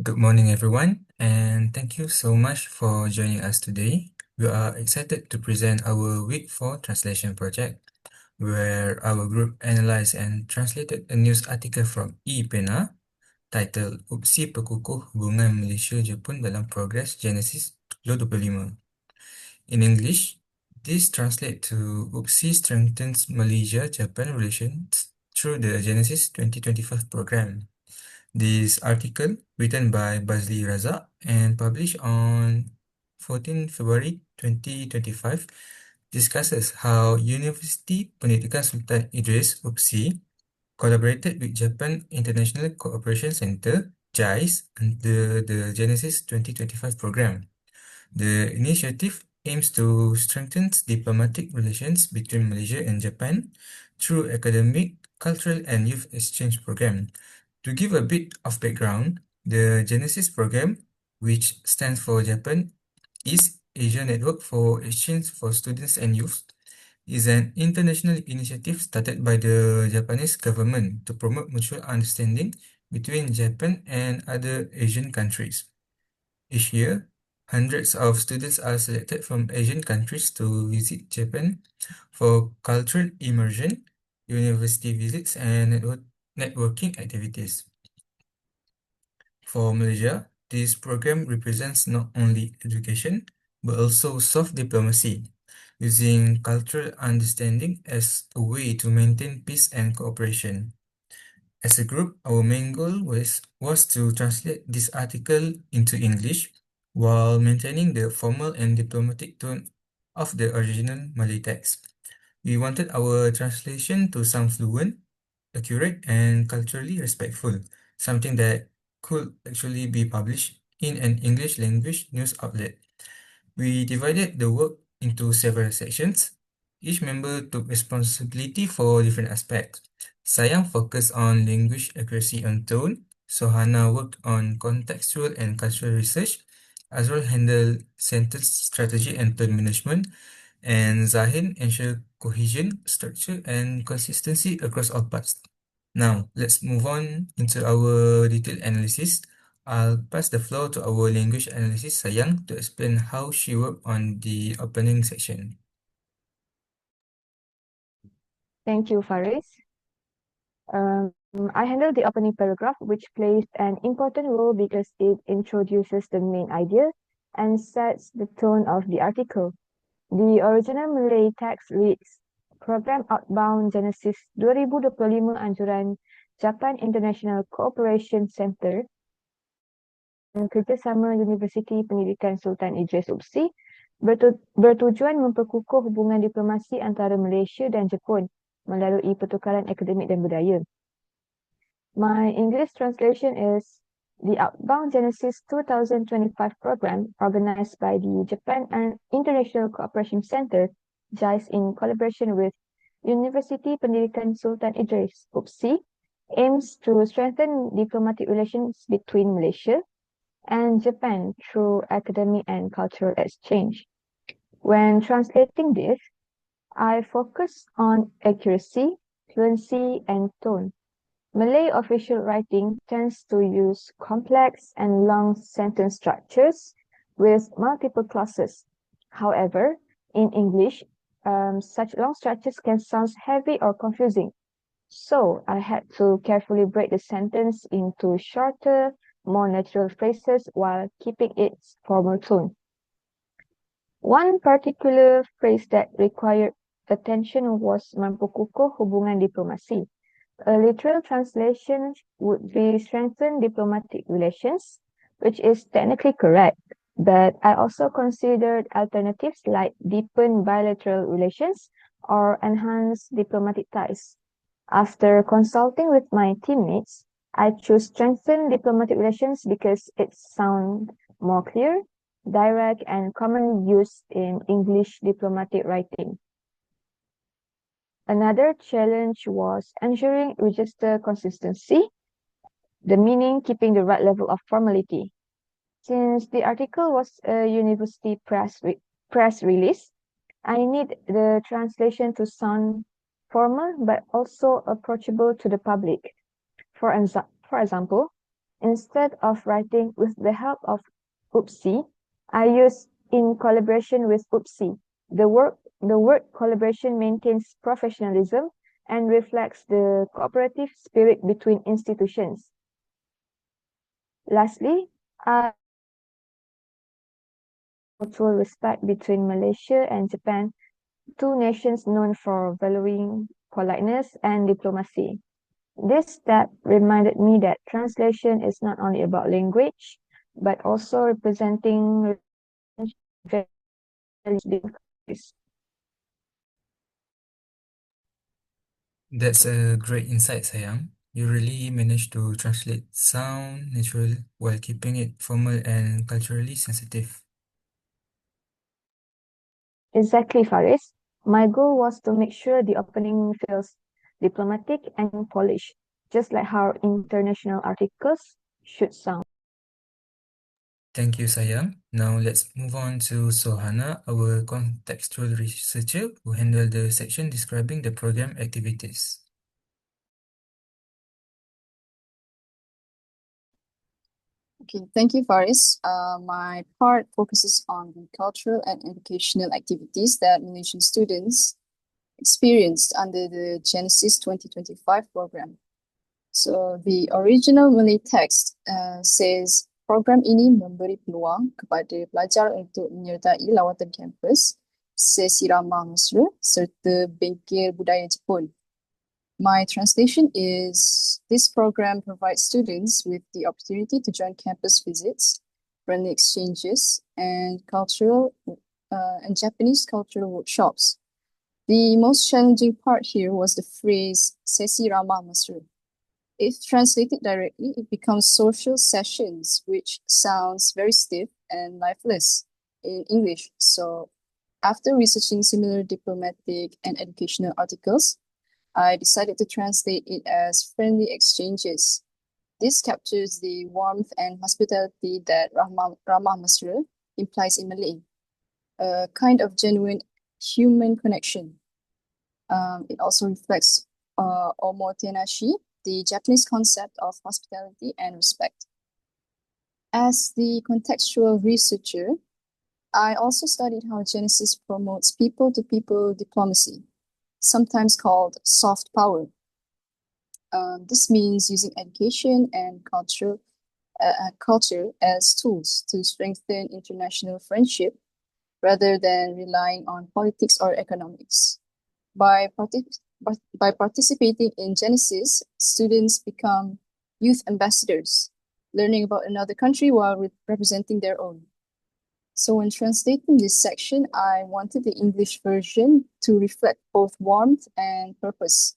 Good morning, everyone, and thank you so much for joining us today. We are excited to present our Week 4 translation project, where our group analyzed and translated a news article from ePena titled Upsi Pekukuh Hubungan Malaysia-Jepun dalam Progres Genesis 2025. In English, this translates to Upsi strengthens Malaysia-Japan relations through the Genesis 2025 program. This article, written by Bazli Razak and published on 14 February 2025, discusses how University Pendidikan Sultan Idris UPSI collaborated with Japan International Cooperation Center JICE under the Genesis 2025 program. The initiative aims to strengthen diplomatic relations between Malaysia and Japan through academic, cultural, and youth exchange program. To give a bit of background, the Genesis program, which stands for Japan East Asia Network for Exchange for Students and Youth, is an international initiative started by the Japanese government to promote mutual understanding between Japan and other Asian countries. Each year, hundreds of students are selected from Asian countries to visit Japan for cultural immersion, university visits, and networking activities. For Malaysia, this program represents not only education, but also soft diplomacy, using cultural understanding as a way to maintain peace and cooperation. As a group, our main goal was to translate this article into English while maintaining the formal and diplomatic tone of the original Malay text. We wanted our translation to sound fluent, accurate, and culturally respectful, something that could actually be published in an English language news outlet. We divided the work into several sections. Each member took responsibility for different aspects. Sayang focused on language accuracy and tone. Sohana worked on contextual and cultural research. Azrul handled sentence strategy and tone management. And Zahin ensured cohesion, structure, and consistency across all parts. Now, let's move on into our detailed analysis. I'll pass the floor to our language analyst Sayang to explain how she worked on the opening section. Thank you, Faris. I handled the opening paragraph, which plays an important role because it introduces the main idea and sets the tone of the article. The original Malay text reads, Program Outbound Genesis 2025 Anjuran Japan International Cooperation Center dan kerjasama Universiti Pendidikan Sultan Idris UPSI bertujuan memperkukuh hubungan diplomasi antara Malaysia dan Jepun melalui pertukaran akademik dan budaya. My English translation is the Outbound Genesis 2025 program organized by the Japan and International Cooperation Center, JICE, in collaboration with University Pendidikan Sultan Idris, UPSI, aims to strengthen diplomatic relations between Malaysia and Japan through academic and cultural exchange. When translating this, I focus on accuracy, fluency, and tone. Malay official writing tends to use complex and long sentence structures with multiple clauses. However, in English, such long structures can sound heavy or confusing. So I had to carefully break the sentence into shorter, more natural phrases while keeping its formal tone. One particular phrase that required attention was memperkukuh hubungan diplomasi. A literal translation would be strengthen diplomatic relations, which is technically correct, but I also considered alternatives like deepen bilateral relations or enhance diplomatic ties. After consulting with my teammates, I chose strengthen diplomatic relations because it sounds more clear, direct, and commonly used in English diplomatic writing. Another challenge was ensuring register consistency, the meaning keeping the right level of formality. Since the article was a university press release, I need the translation to sound formal but also approachable to the public. For example, Instead of writing with the help of Oopsie, I use in collaboration with Oopsie. The word collaboration maintains professionalism and reflects the cooperative spirit between institutions. Lastly, mutual respect between Malaysia and Japan, two nations known for valuing politeness and diplomacy. This step reminded me that translation is not only about language, but also representing values between countries. That's a great insight, Sayang. You really managed to translate sound natural while keeping it formal and culturally sensitive. Exactly, Faris. My goal was to make sure the opening feels diplomatic and polished, just like how international articles should sound. Thank you, Sayang. Now let's move on to Sohana, our contextual researcher who handled the section describing the program activities. Okay, thank you, Faris. My part focuses on the cultural and educational activities that Malaysian students experienced under the Genesis 2025 program. So the original Malay text says, program ini memberi peluang kepada pelajar untuk menyertai lawatan kampus, sesi ramah mesra serta bengkel budaya Jepun. My translation is this program provides students with the opportunity to join campus visits, friendly exchanges, and Japanese cultural workshops. The most challenging part here was the phrase "sesi ramah mesra." If translated directly, it becomes social sessions, which sounds very stiff and lifeless in English. So, after researching similar diplomatic and educational articles, I decided to translate it as friendly exchanges. This captures the warmth and hospitality that Ramah Mesra implies in Malay, a kind of genuine human connection. It also reflects omotenashi, the Japanese concept of hospitality and respect. As the contextual researcher, I also studied how Genesis promotes people-to-people diplomacy, sometimes called soft power. This means using education and culture as tools to strengthen international friendship rather than relying on politics or economics. By, by participating in Genesis, students become youth ambassadors, learning about another country while representing their own. So when translating this section, I wanted the English version to reflect both warmth and purpose.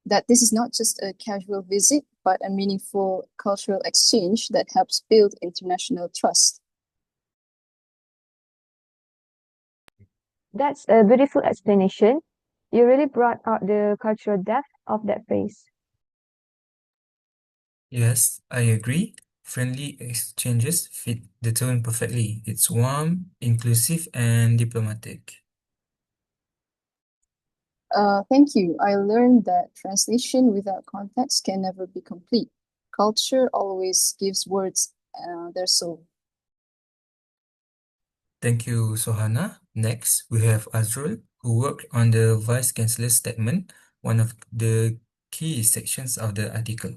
That this is not just a casual visit, but a meaningful cultural exchange that helps build international trust. That's a beautiful explanation. You really brought out the cultural depth of that phrase. Yes, I agree. Friendly exchanges fit the tone perfectly. It's warm, inclusive, and diplomatic. Thank you. I learned that translation without context can never be complete. Culture always gives words their soul. Thank you, Sohana. Next, we have Azrul, who worked on the Vice Chancellor's statement, one of the key sections of the article.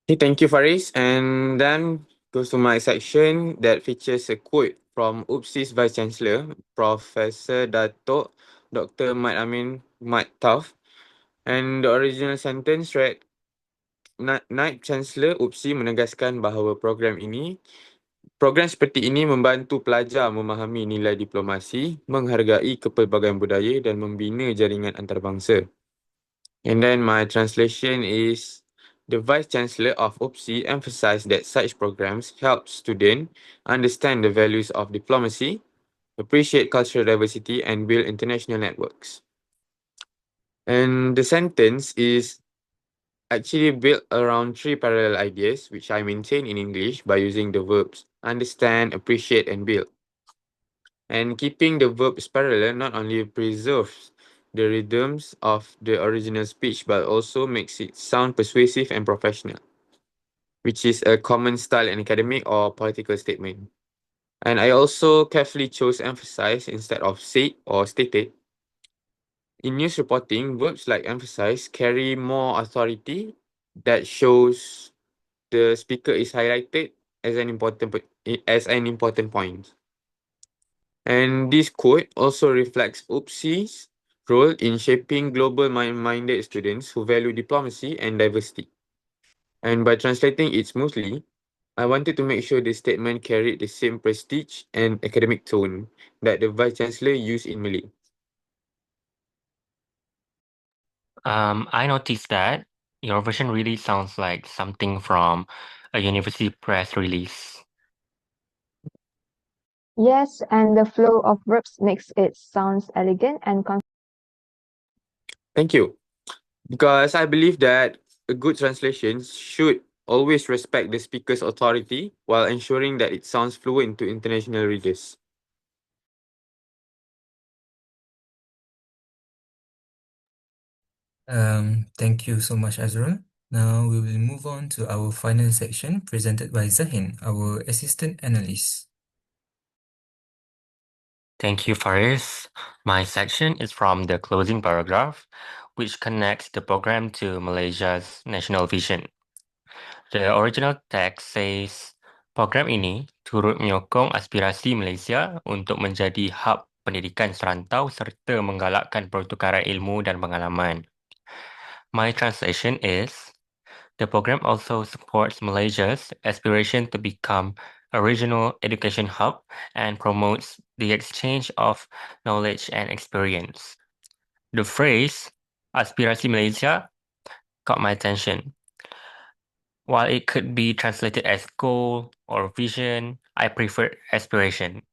Okay, thank you, Faris. And then goes to my section that features a quote from UPSI's Vice Chancellor, Professor Dato' Dr. Mat Amin Mat Tauf. And the original sentence read, Naib Chancellor UPSI menegaskan bahawa program seperti ini membantu pelajar memahami nilai diplomasi, menghargai kepelbagaian budaya dan membina jaringan antarabangsa. And then my translation is, the Vice Chancellor of UPSI emphasized that such programs help students understand the values of diplomacy, appreciate cultural diversity, and build international networks. And the sentence is actually built around three parallel ideas, which I maintain in English by using the verbs understand, appreciate, and build. And keeping the verbs parallel not only preserves the rhythms of the original speech, but also makes it sound persuasive and professional, which is a common style in academic or political statement. And I also carefully chose emphasize instead of said or stated. In news reporting, verbs like emphasize carry more authority that shows the speaker is highlighted as an important point. And this quote also reflects OOPSI's role in shaping global-minded students who value diplomacy and diversity. And by translating it smoothly, I wanted to make sure the statement carried the same prestige and academic tone that the Vice Chancellor used in Malay. I noticed that your version really sounds like something from a university press release. Yes, and the flow of verbs makes it sounds elegant and Thank you. Because I believe that a good translation should always respect the speaker's authority while ensuring that it sounds fluent to international readers. Thank you so much, Azrul. Now we will move on to our final section presented by Zahin, our assistant analyst. Thank you, Faris. My section is from the closing paragraph, which connects the program to Malaysia's national vision. The original text says, program ini turut menyokong aspirasi Malaysia untuk menjadi hub pendidikan serantau serta menggalakkan pertukaran ilmu dan pengalaman. My translation is, the program also supports Malaysia's aspiration to become a regional education hub and promotes the exchange of knowledge and experience. The phrase, aspirasi Malaysia, caught my attention. While it could be translated as goal or vision, I prefer aspiration.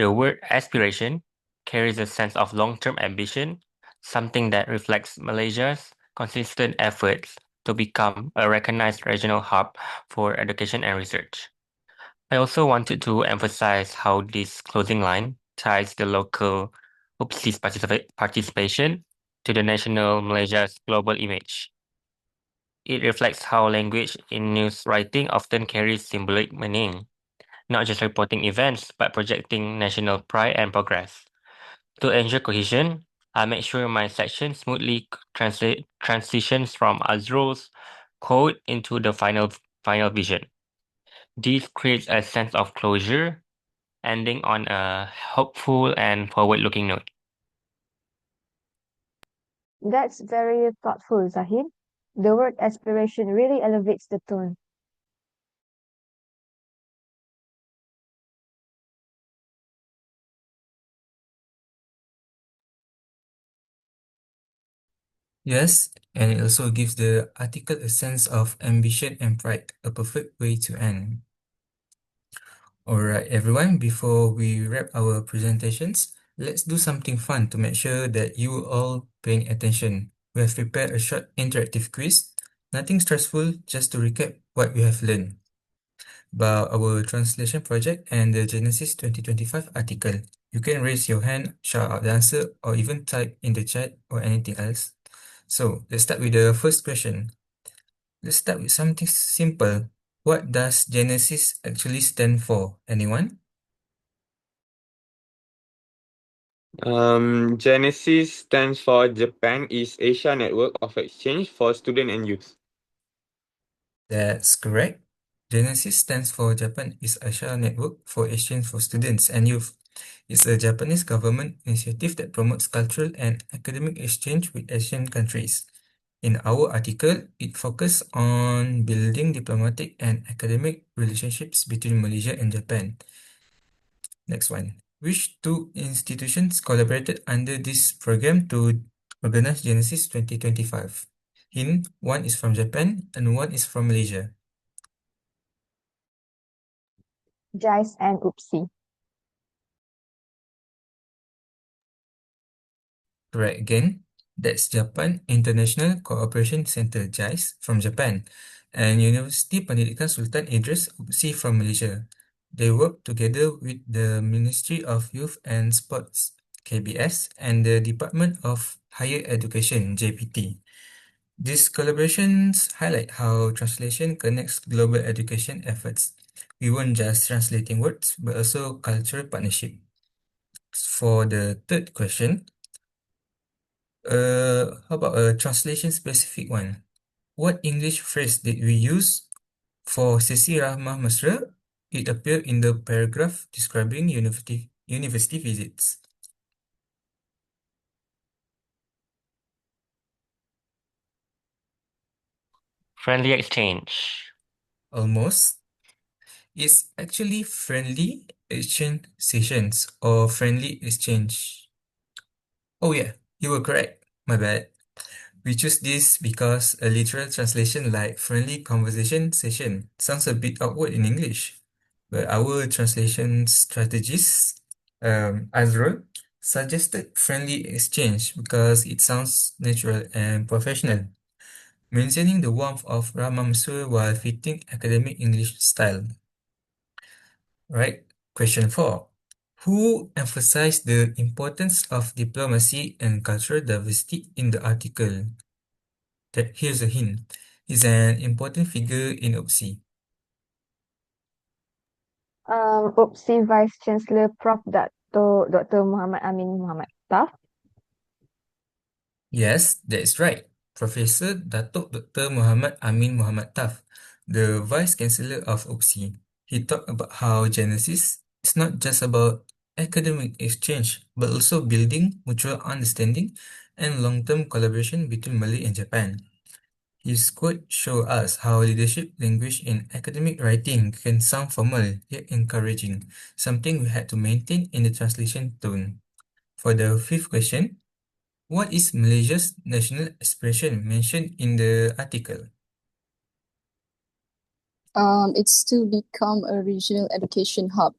The word aspiration carries a sense of long-term ambition, something that reflects Malaysia's consistent efforts to become a recognized regional hub for education and research. I also wanted to emphasize how this closing line ties the local OOPSI's participation to the national Malaysia's global image. It reflects how language in news writing often carries symbolic meaning, not just reporting events, but projecting national pride and progress. To ensure cohesion, I make sure my section smoothly transitions from Azrul's code into the final vision. This creates a sense of closure, ending on a hopeful and forward-looking note. That's very thoughtful, Zahid. The word aspiration really elevates the tone. Yes, and it also gives the article a sense of ambition and pride, a perfect way to end. Alright, everyone, before we wrap our presentations, let's do something fun to make sure that you are all paying attention. We have prepared a short interactive quiz, nothing stressful, just to recap what we have learned about our translation project and the Genesis 2025 article. You can raise your hand, shout out the answer, or even type in the chat or anything else. So, let's start with the first question. Let's start with something simple. What does Genesis actually stand for? Anyone? Genesis stands for Japan East Asia Network of Exchange for Student and Youth. That's correct. Genesis stands for Japan East Asia Network for Exchange for Students and Youth. It's a Japanese government initiative that promotes cultural and academic exchange with Asian countries. In our article, it focused on building diplomatic and academic relationships between Malaysia and Japan. Next one. Which two institutions collaborated under this program to organize Genesis 2025? Hint, one is from Japan and one is from Malaysia. JICE and OOPSI. Correct again. That's Japan International Cooperation Center, JICE, from Japan, and University Pendidikan Sultan Idris, UPSI, from Malaysia. They work together with the Ministry of Youth and Sports KBS, and the Department of Higher Education, JPT. These collaborations highlight how translation connects global education efforts. We weren't just translating words, but also cultural partnership. For the third question, how about a translation specific one? What English phrase did we use for Sesi Rahmah Mesra? It appeared in the paragraph describing university visits. Friendly exchange. Almost. It's actually friendly exchange sessions or friendly exchange. Oh yeah, you were correct. My bad. We choose this because a literal translation like friendly conversation session sounds a bit awkward in English. But our translation strategist, Azrul, suggested friendly exchange because it sounds natural and professional, mentioning the warmth of Rama Mesra while fitting academic English style. Right? Question 4. Who emphasized the importance of diplomacy and cultural diversity in the article? Here's a hint. He's an important figure in OPSI. UPSI Vice Chancellor Prof. Dr. Muhammad Amin Muhammad Taf. Yes, that is right. Professor Datuk Dr. Muhammad Amin Muhammad Taf, the Vice Chancellor of OPSI. He talked about how Genesis is not just about academic exchange, but also building mutual understanding and long-term collaboration between Malay and Japan. His quote show us how leadership language in academic writing can sound formal yet encouraging, something we had to maintain in the translation tone. For the fifth question, what is Malaysia's national aspiration mentioned in the article? It's to become a regional education hub.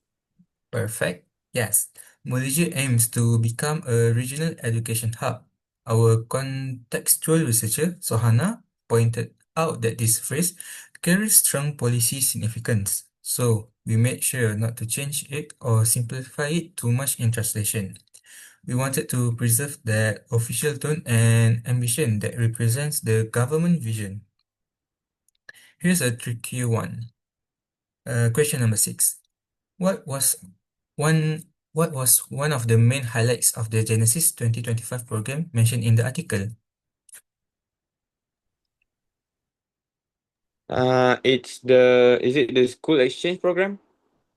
Perfect. Yes, Malaysia aims to become a regional education hub. Our contextual researcher, Sohana, pointed out that this phrase carries strong policy significance. So, we made sure not to change it or simplify it too much in translation. We wanted to preserve that official tone and ambition that represents the government vision. Here's a tricky one. Question number 6. What was what was one of the main highlights of the Genesis 2025 program mentioned in the article? Is it the school exchange program?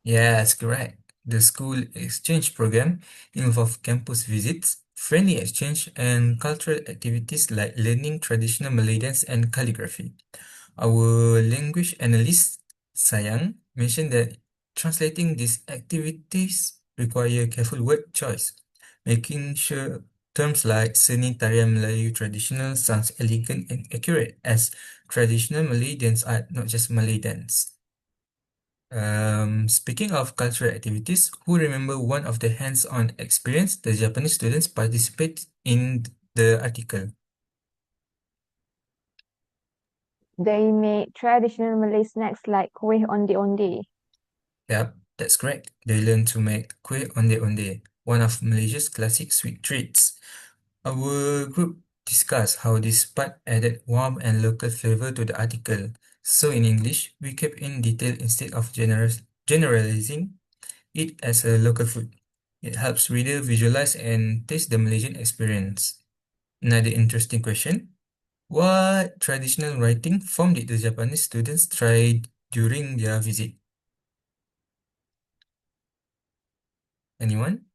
Yes, correct. The school exchange program involved campus visits, friendly exchange, and cultural activities like learning traditional Malay dance and calligraphy. Our language analyst, Sayang, mentioned that translating these activities require careful word choice, making sure terms like seni tarian Melayu traditional sounds elegant and accurate, as traditional Malay dance are not just Malay dance. Speaking of cultural activities, who remember one of the hands-on experience the Japanese students participate in the article? They made traditional Malay snacks like kuih onde-onde. Yep, that's correct. They learn to make kuih onde-onde, one of Malaysia's classic sweet treats. Our group discussed how this part added warmth and local flavor to the article. So in English, we kept in detail instead of generalizing it as a local food. It helps reader visualize and taste the Malaysian experience. Another interesting question. What traditional writing form did the Japanese students try during their visit? Anyone?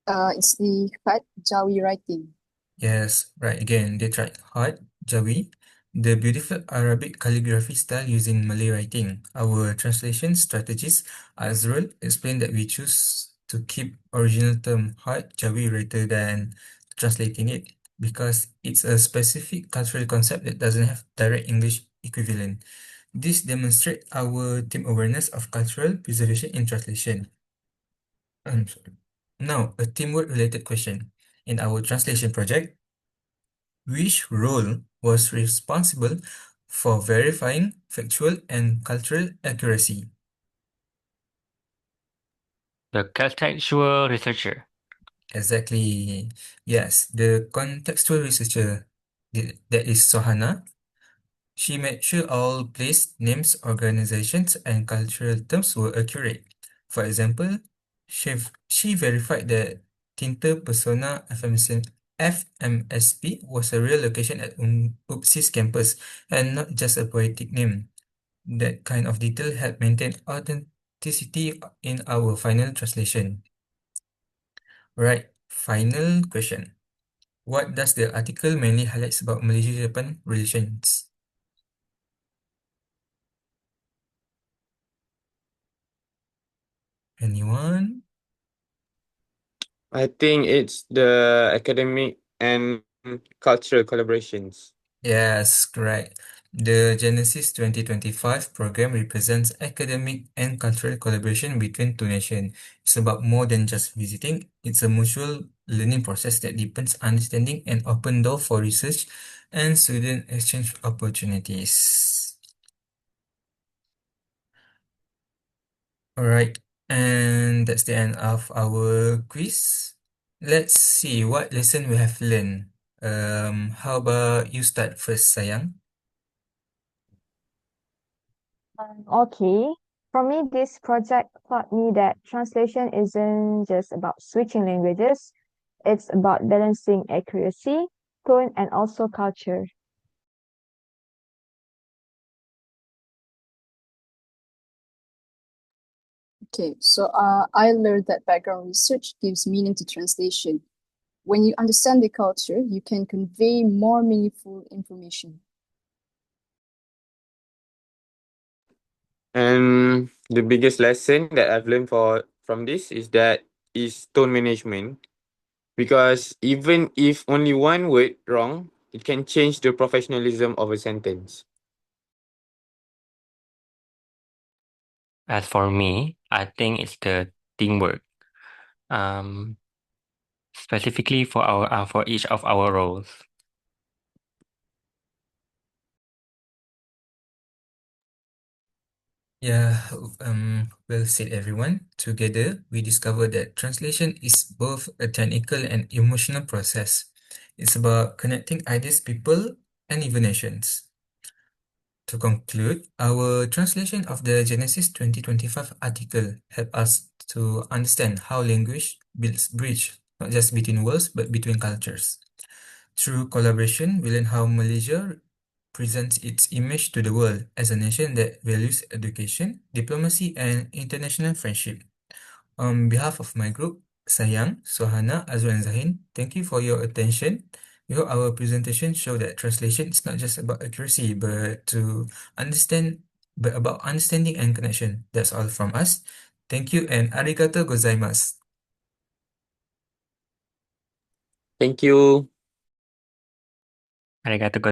It's the Khat Jawi writing. Yes, right again. They tried hard, Jawi, the beautiful Arabic calligraphy style using Malay writing. Our translation strategist, Azrul, explained that we choose to keep original term hard, Jawi rather than translating it because it's a specific cultural concept that doesn't have direct English equivalent. This demonstrates our team awareness of cultural preservation in translation. Sorry. Now, a teamwork related question. In our translation project, which role was responsible for verifying factual and cultural accuracy? The contextual researcher. Exactly. Yes, the contextual researcher, that is Sohana, she made sure all place names, organizations, and cultural terms were accurate. For example, she verified that Tinta Persona FMSP was a real location at UPSI's campus and not just a poetic name. That kind of detail helped maintain authenticity in our final translation. Right, final question. What does the article mainly highlights about Malaysia-Japan relations? Anyone? I think it's the academic and cultural collaborations. Yes, correct. The Genesis 2025 program represents academic and cultural collaboration between two nations. It's about more than just visiting. It's a mutual learning process that deepens understanding and open door for research and student exchange opportunities. All right, and that's the end of our quiz. Let's see what lesson we have learned. How about you start first, Sayang? Okay. For me, this project taught me that translation isn't just about switching languages, it's about balancing accuracy, tone, and also culture. Okay, so I learned that background research gives meaning to translation. When you understand the culture, you can convey more meaningful information. And the biggest lesson that I've learned from this is tone management. Because even if only one word wrong, it can change the professionalism of a sentence. As for me, I think it's the teamwork. Um, Specifically for each of our roles. Yeah, well said, everyone. Together, we discovered that translation is both a technical and emotional process. It's about connecting ideas, people, and even nations. To conclude, our translation of the Genesis 2025 article helped us to understand how language builds bridge, not just between worlds, but between cultures. Through collaboration, we learn how Malaysia presents its image to the world as a nation that values education, diplomacy, and international friendship. On behalf of my group, Sayang, Sohana, Azul, and Zahin, thank you for your attention. We hope our presentation show that translation is not just about accuracy, but about understanding and connection. That's all from us. Thank you and arigato gozaimasu. Thank you. Arigato